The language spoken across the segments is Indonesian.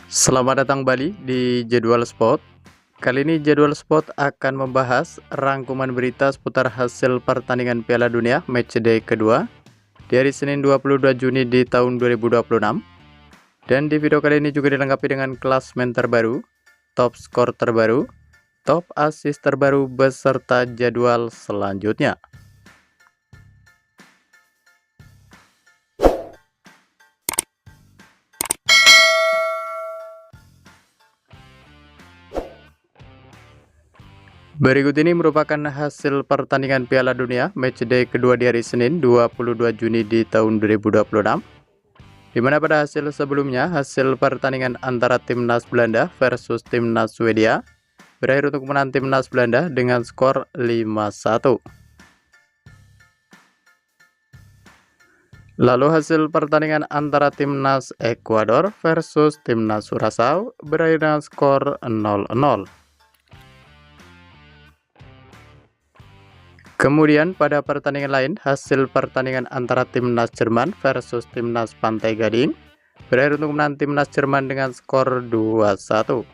Selamat datang kembali di Jadwal Sport. Kali ini Jadwal Sport akan membahas rangkuman berita seputar hasil pertandingan Piala Dunia Matchday kedua di hari Senin 22 Juni di tahun 2026. Dan di video kali ini juga dilengkapi dengan klasemen terbaru, top skor terbaru, top assist terbaru beserta jadwal selanjutnya. Berikut ini merupakan hasil pertandingan Piala Dunia Matchday kedua di hari Senin 22 Juni di tahun 2026. Di mana pada hasil sebelumnya, hasil pertandingan antara timnas Belanda versus timnas Swedia berakhir untuk kemenangan timnas Belanda dengan skor 5-1. Lalu hasil pertandingan antara timnas Ekuador versus timnas Curaçao berakhir dengan skor 0-0. Kemudian pada pertandingan lain, hasil pertandingan antara timnas Jerman versus timnas Pantai Gading berakhir untuk menang timnas Jerman dengan skor 2-1.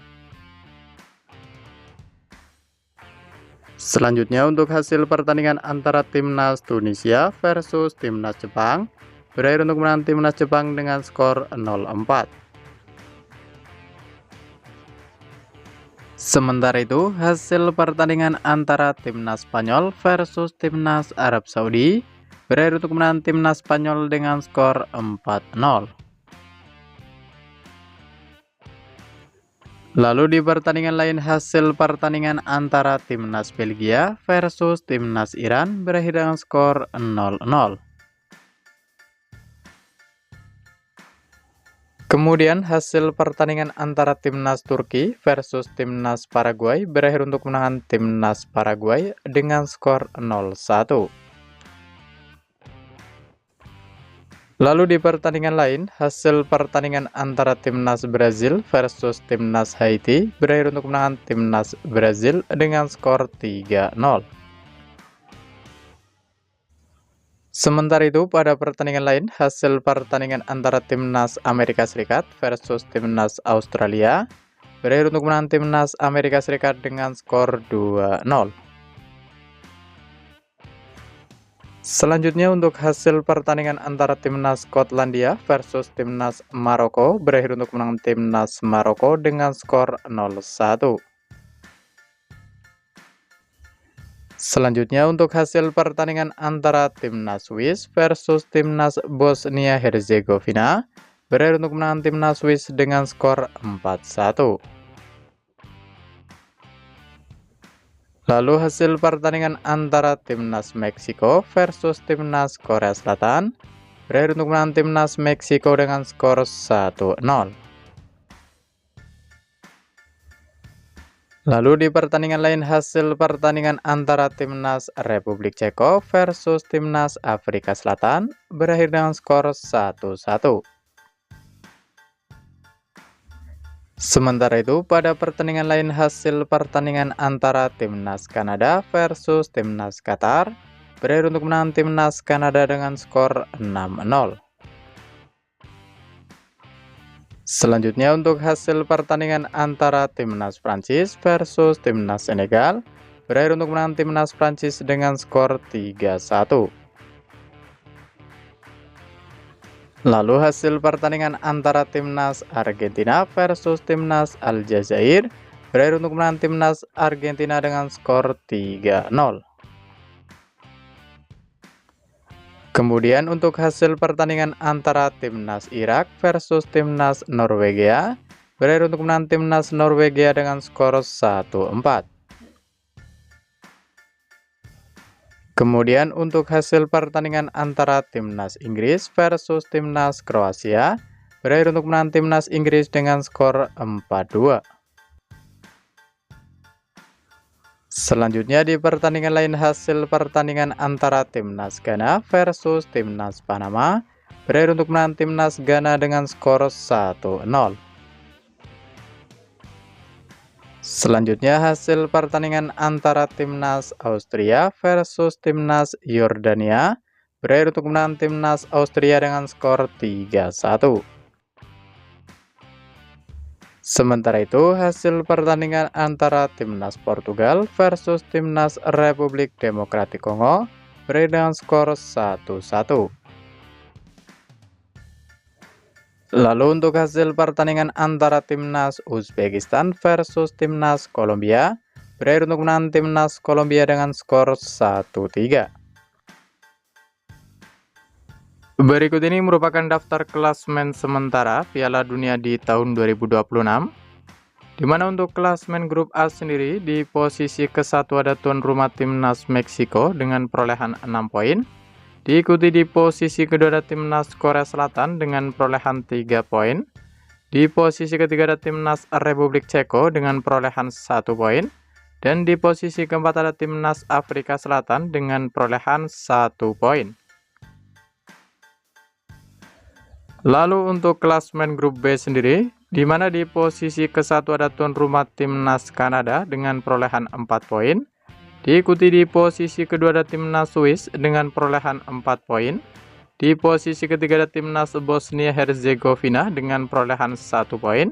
Selanjutnya untuk hasil pertandingan antara timnas Tunisia versus timnas Jepang berakhir untuk menang timnas Jepang dengan skor 0-4. Sementara itu, hasil pertandingan antara timnas Spanyol versus timnas Arab Saudi berakhir untuk menang timnas Spanyol dengan skor 4-0. Lalu di pertandingan lain, hasil pertandingan antara timnas Belgia versus timnas Iran berakhir dengan skor 0-0. Kemudian hasil pertandingan antara timnas Turki versus timnas Paraguay berakhir untuk kemenangan timnas Paraguay dengan skor 0-1. Lalu di pertandingan lain, hasil pertandingan antara timnas Brazil versus timnas Haiti berakhir untuk kemenangan timnas Brazil dengan skor 3-0. Sementara itu, pada pertandingan lain, hasil pertandingan antara timnas Amerika Serikat versus timnas Australia berakhir untuk menang timnas Amerika Serikat dengan skor 2-0. Selanjutnya untuk hasil pertandingan antara timnas Skotlandia versus timnas Maroko berakhir untuk menang timnas Maroko dengan skor 0-1. Selanjutnya untuk hasil pertandingan antara timnas Swiss versus timnas Bosnia Herzegovina berakhir untuk menang timnas Swiss dengan skor 4-1. Lalu hasil pertandingan antara timnas Meksiko versus timnas Korea Selatan berakhir untuk menang timnas Meksiko dengan skor 1-0. Lalu di pertandingan lain, hasil pertandingan antara timnas Republik Ceko versus timnas Afrika Selatan berakhir dengan skor 1-1. Sementara itu, pada pertandingan lain, hasil pertandingan antara timnas Kanada versus timnas Qatar berakhir untuk menang timnas Kanada dengan skor 6-0. Selanjutnya untuk hasil pertandingan antara timnas Prancis versus timnas Senegal berakhir untuk menang timnas Prancis dengan skor 3-1. Lalu hasil pertandingan antara timnas Argentina versus timnas Aljazair berakhir untuk menang timnas Argentina dengan skor 3-0. Kemudian untuk hasil pertandingan antara timnas Irak versus timnas Norwegia berakhir untuk menang timnas Norwegia dengan skor 1-4. Kemudian untuk hasil pertandingan antara timnas Inggris versus timnas Kroasia berakhir untuk menang timnas Inggris dengan skor 4-2. Selanjutnya di pertandingan lain, hasil pertandingan antara timnas Ghana versus timnas Panama berakhir untuk menang timnas Ghana dengan skor 1-0. Selanjutnya hasil pertandingan antara timnas Austria versus timnas Yordania berakhir untuk menang timnas Austria dengan skor 3-1. Sementara itu, hasil pertandingan antara Timnas Portugal versus Timnas Republik Demokratik Kongo berakhir dengan skor 1-1. Lalu untuk hasil pertandingan antara Timnas Uzbekistan versus Timnas Kolombia berakhir untuk menang Timnas Kolombia dengan skor 1-3. Berikut ini merupakan daftar klasmen sementara Piala Dunia di tahun 2026, di mana untuk klasmen grup A sendiri di posisi ke-1 ada tuan rumah Timnas Meksiko dengan perolehan 6 poin. Diikuti di posisi kedua ada Timnas Korea Selatan dengan perolehan 3 poin. Di posisi ketiga ada Timnas Republik Ceko dengan perolehan 1 poin. Dan di posisi keempat ada Timnas Afrika Selatan dengan perolehan 1 poin. Lalu untuk klasmen grup B sendiri, di mana di posisi ke-1 ada tuan rumah Timnas Kanada dengan perolehan 4 poin. Diikuti di posisi kedua ada Timnas Swiss dengan perolehan 4 poin. Di posisi ketiga ada Timnas Bosnia Herzegovina dengan perolehan 1 poin.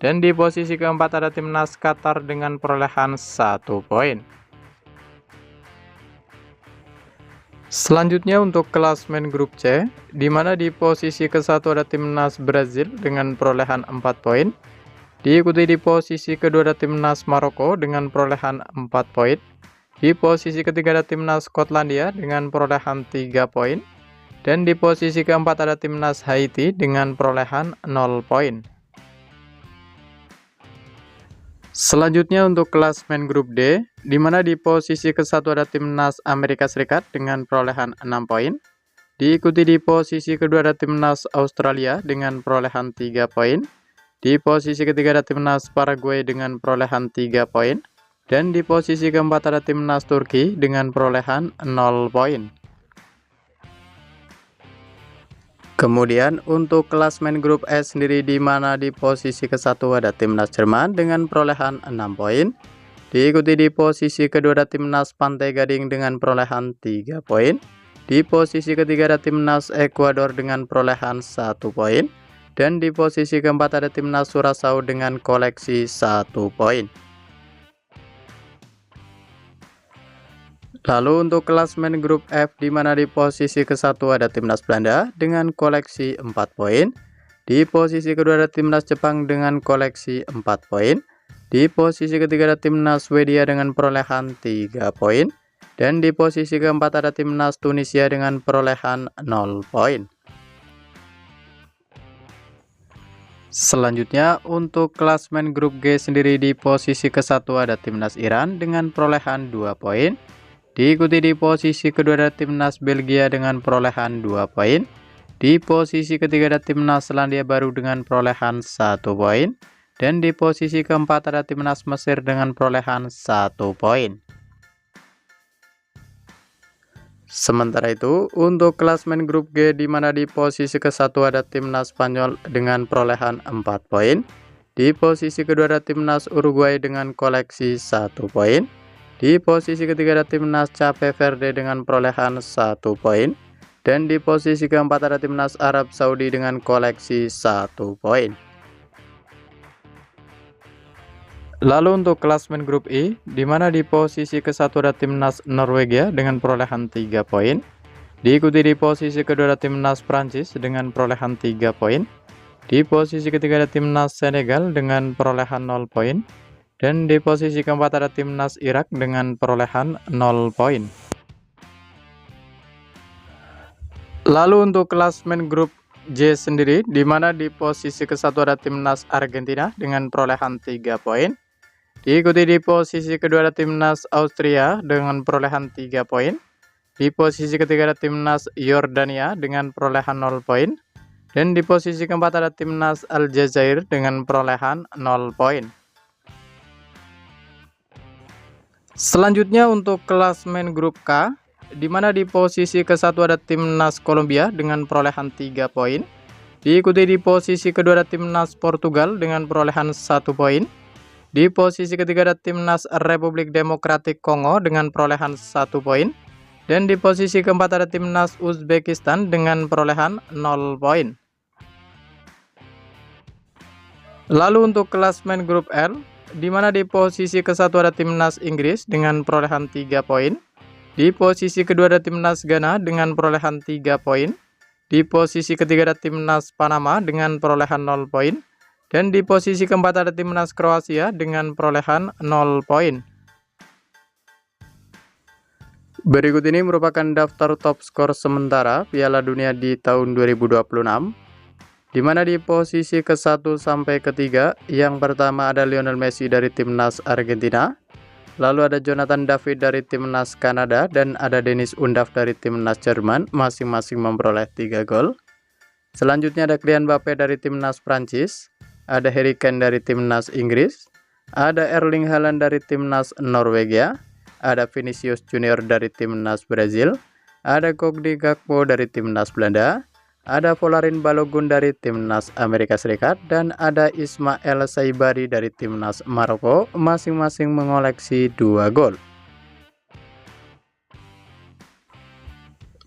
Dan di posisi keempat ada Timnas Qatar dengan perolehan 1 poin. Selanjutnya untuk klasmen grup C, di mana di posisi ke-1 ada Timnas Brazil dengan perolehan 4 poin. Diikuti di posisi kedua ada Timnas Maroko dengan perolehan 4 poin. Di posisi ketiga ada Timnas Skotlandia dengan perolehan 3 poin. Dan di posisi keempat ada Timnas Haiti dengan perolehan 0 poin. Selanjutnya untuk klasmen grup D, di mana di posisi ke-1 ada Timnas Amerika Serikat dengan perolehan 6 poin. Diikuti di posisi kedua ada Timnas Australia dengan perolehan 3 poin. Di posisi ketiga ada Timnas Paraguay dengan perolehan 3 poin. Dan di posisi keempat ada Timnas Turki dengan perolehan 0 poin. Kemudian untuk klasmen grup E sendiri, di mana di posisi ke-1 ada Timnas Jerman dengan perolehan 6 poin. Diikuti di posisi kedua ada Timnas Pantai Gading dengan perolehan 3 poin. Di posisi ketiga ada Timnas Ekuador dengan perolehan 1 poin. Dan di posisi keempat ada Timnas Curaçao dengan koleksi 1 poin. Lalu untuk klasmen grup F, di mana di posisi ke-1 ada Timnas Belanda dengan koleksi 4 poin. Di posisi kedua ada Timnas Jepang dengan koleksi 4 poin. Di posisi ketiga ada Timnas Swedia dengan perolehan 3 poin. Dan di posisi keempat ada Timnas Tunisia dengan perolehan 0 poin. Selanjutnya untuk klasmen grup G sendiri, di posisi ke-1 ada Timnas Iran dengan perolehan 2 poin. Diikuti di posisi kedua ada Timnas Belgia dengan perolehan 2 poin. Di posisi ketiga ada Timnas Selandia Baru dengan perolehan 1 poin. Dan di posisi keempat ada Timnas Mesir dengan perolehan 1 poin. Sementara itu, untuk klasmen grup G, di mana di posisi ke-1 ada Timnas Spanyol dengan perolehan 4 poin. Di posisi kedua ada Timnas Uruguay dengan koleksi 1 poin. Di posisi ketiga ada Timnas Cape Verde dengan perolehan 1 poin. Dan di posisi keempat ada Timnas Arab Saudi dengan koleksi 1 poin. Lalu untuk klasmen grup I, di mana di posisi ke-1 ada Timnas Norwegia dengan perolehan 3 poin. Diikuti di posisi kedua ada Timnas Prancis dengan perolehan 3 poin. Di posisi ketiga ada Timnas Senegal dengan perolehan 0 poin. Dan di posisi keempat ada Timnas Irak dengan perolehan 0 poin. Lalu untuk klasmen grup J sendiri, di mana di posisi ke-1 ada Timnas Argentina dengan perolehan 3 poin. Diikuti di posisi kedua ada Timnas Austria dengan perolehan 3 poin. Di posisi ketiga ada Timnas Yordania dengan perolehan 0 poin. Dan di posisi keempat ada Timnas Aljazair dengan perolehan 0 poin. Selanjutnya untuk klasmen grup K, di mana di posisi ke-1 ada Timnas Kolombia dengan perolehan 3 poin. Diikuti di posisi kedua ada Timnas Portugal dengan perolehan 1 poin. Di posisi ketiga ada Timnas Republik Demokratik Kongo dengan perolehan 1 poin. Dan di posisi keempat ada Timnas Uzbekistan dengan perolehan 0 poin. Lalu untuk klasmen grup L, di mana di posisi ke-1 ada timnas Inggris dengan perolehan 3 poin. Di posisi kedua ada timnas Ghana dengan perolehan 3 poin. Di posisi ketiga ada timnas Panama dengan perolehan 0 poin. Dan di posisi keempat ada timnas Kroasia dengan perolehan 0 poin. Berikut ini merupakan daftar top skor sementara Piala Dunia di tahun 2026. Di mana di posisi ke-1 sampai ke-3, yang pertama ada Lionel Messi dari timnas Argentina. Lalu ada Jonathan David dari timnas Kanada dan ada Dennis Undav dari timnas Jerman, masing-masing memperoleh 3 gol. Selanjutnya ada Kylian Mbappe dari timnas Prancis, ada Harry Kane dari timnas Inggris, ada Erling Haaland dari timnas Norwegia, ada Vinicius Junior dari timnas Brazil, ada Cody Gakpo dari timnas Belanda, ada Folarin Balogun dari timnas Amerika Serikat, dan ada Ismail Saibari dari timnas Maroko, masing-masing mengoleksi 2 gol.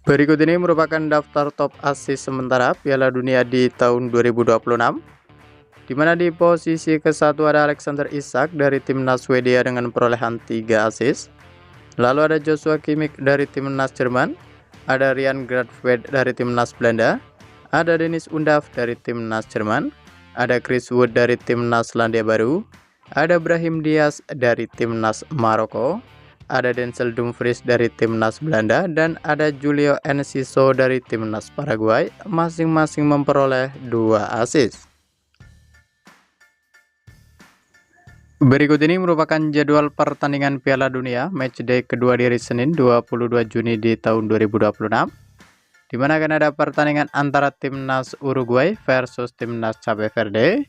Berikut ini merupakan daftar top assist sementara Piala Dunia di tahun 2026. Di mana di posisi ke-1 ada Alexander Isak dari timnas Swedia dengan perolehan 3 assist. Lalu ada Joshua Kimmich dari timnas Jerman, ada Ryan Gravenberch dari timnas Belanda, ada Dennis Undav dari timnas Jerman, ada Chris Wood dari timnas Selandia Baru, ada Brahim Diaz dari timnas Maroko, ada Denzel Dumfries dari timnas Belanda, dan ada Julio Enciso dari timnas Paraguay, masing-masing memperoleh 2 assist. Berikut ini merupakan jadwal pertandingan Piala Dunia matchday kedua di hari Senin 22 Juni di tahun 2026. Di mana akan ada pertandingan antara timnas Uruguay versus timnas Cape Verde.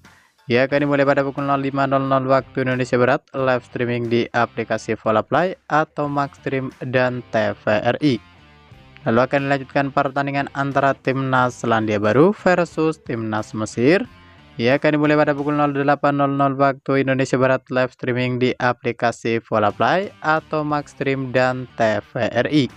Ya, akan dimulai pada pukul 05.00 waktu Indonesia Barat, live streaming di aplikasi Volaplay atau Maxstream dan TVRI. Lalu akan dilanjutkan pertandingan antara timnas Selandia Baru versus timnas Mesir. Ya, akan dimulai pada pukul 08.00 waktu Indonesia Barat, live streaming di aplikasi Volaplay atau Maxstream dan TVRI.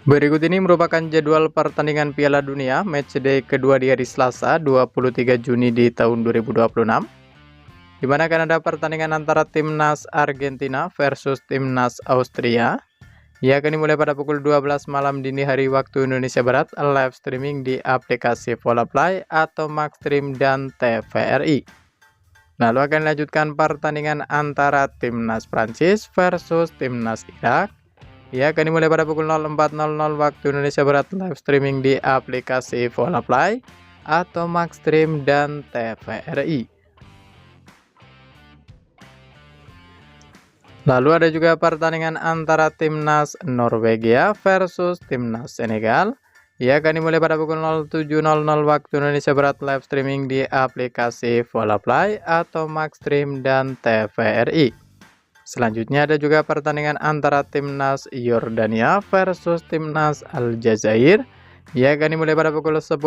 Berikut ini merupakan jadwal pertandingan Piala Dunia matchday kedua di hari Selasa 23 Juni di tahun 2026. Di mana akan ada pertandingan antara timnas Argentina versus timnas Austria. Ia akan dimulai pada pukul 12 malam dini hari waktu Indonesia Barat, live streaming di aplikasi Volaplay atau Maxstream dan TVRI. Lalu akan dilanjutkan pertandingan antara timnas Prancis versus timnas Irak. Ya, akan dimulai pada pukul 04.00 waktu Indonesia Barat, live streaming di aplikasi Volaplay atau Maxstream dan TVRI. Lalu ada juga pertandingan antara timnas Norwegia versus timnas Senegal. Ya, akan dimulai pada pukul 07.00 waktu Indonesia Barat, live streaming di aplikasi Volaplay atau Maxstream dan TVRI. Selanjutnya ada juga pertandingan antara timnas Yordania versus timnas Aljazair. Ia akan dimulai pada pukul 10.00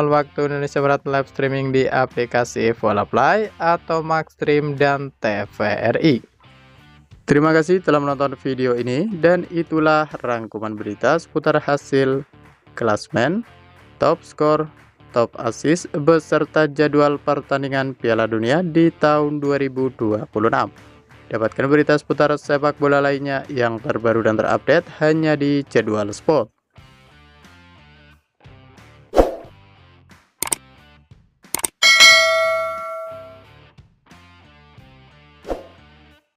waktu Indonesia Barat, live streaming di aplikasi Volaplay atau Maxstream dan TVRI. Terima kasih telah menonton video ini, dan itulah rangkuman berita seputar hasil klasmen, top skor, top assist, beserta jadwal pertandingan Piala Dunia di tahun 2026. Dapatkan berita seputar sepak bola lainnya yang terbaru dan terupdate hanya di Jadwal Sport.